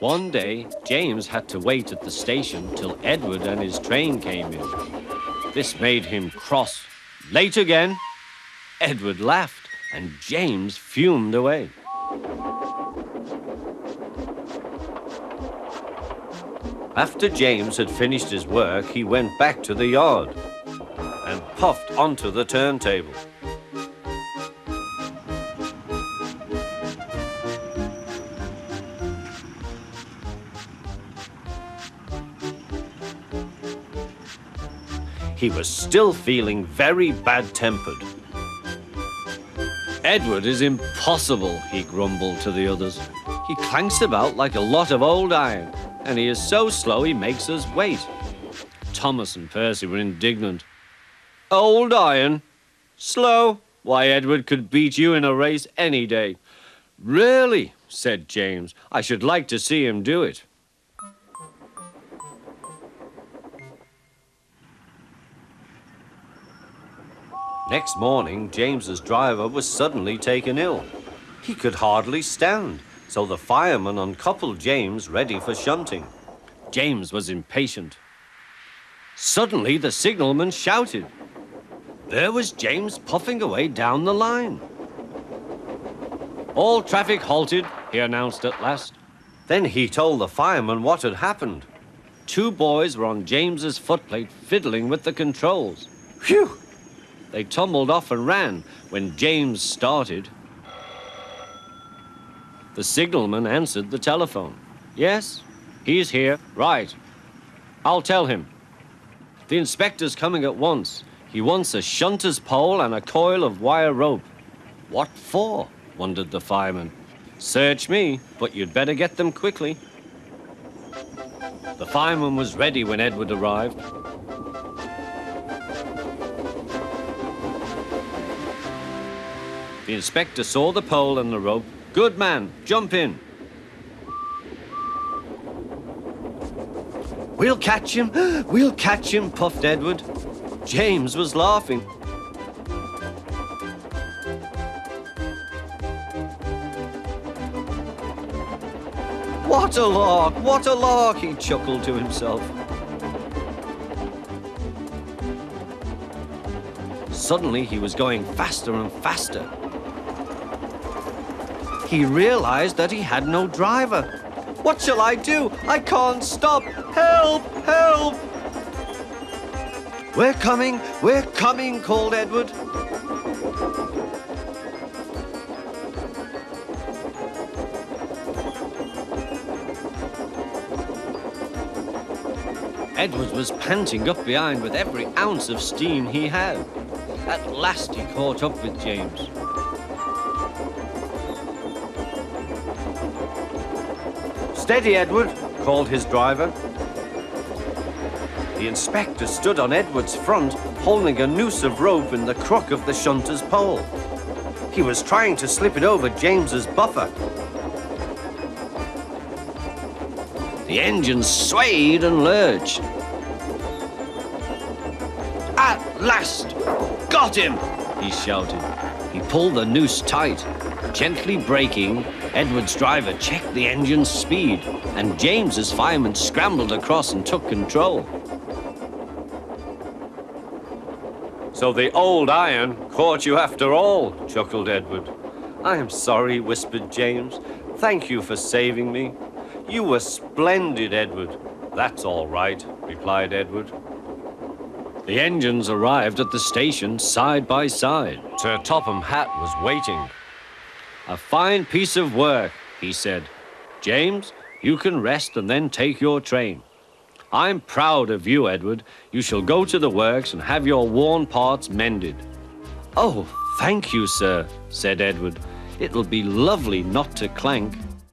One day, James had to wait at the station till Edward and his train came in. This made him cross. Late again? Edward laughed, and James fumed away. After James had finished his work, he went back to the yard and puffed onto the turntable. He was still feeling very bad-tempered. Edward is impossible, he grumbled to the others. He clanks about like a lot of old iron, and he is so slow he makes us wait. Thomas and Percy were indignant. Old iron? Slow? Why, Edward could beat you in a race any day. Really, said James, I should like to see him do it. Next morning, James's driver was suddenly taken ill. He could hardly stand, so the fireman uncoupled James ready for shunting. James was impatient. Suddenly, the signalman shouted. There was James puffing away down the line. All traffic halted, he announced at last. Then he told the fireman what had happened. 2 boys were on James's footplate fiddling with the controls. Phew! They tumbled off and ran when James started. The signalman answered the telephone. Yes, he's here. Right. I'll tell him. The inspector's coming at once. He wants a shunter's pole and a coil of wire rope. What for? Wondered the fireman. Search me, but you'd better get them quickly. The fireman was ready when Edward arrived. The inspector saw the pole and the rope. Good man, jump in. We'll catch him, puffed Edward. James was laughing. What a lark, he chuckled to himself. Suddenly, he was going faster and faster. He realized that he had no driver. What shall I do? I can't stop. Help! Help! We're coming, called Edward. Edward was panting up behind with every ounce of steam he had. At last he caught up with James. Steady, Edward, called his driver. The inspector stood on Edward's front, holding a noose of rope in the crook of the shunter's pole. He was trying to slip it over James's buffer. The engine swayed and lurched. At last! Got him! He shouted. He pulled the noose tight. Gently braking, Edward's driver checked the engine's speed, and James's fireman scrambled across and took control. So the old iron caught you after all, chuckled Edward. I am sorry, whispered James. Thank you for saving me. You were splendid, Edward. That's all right, replied Edward. The engines arrived at the station side by side. Sir Topham Hatt was waiting. A fine piece of work, he said. James, you can rest and then take your train. I'm proud of you, Edward. You shall go to the works and have your worn parts mended. Oh, thank you, sir, said Edward. It'll be lovely not to clank.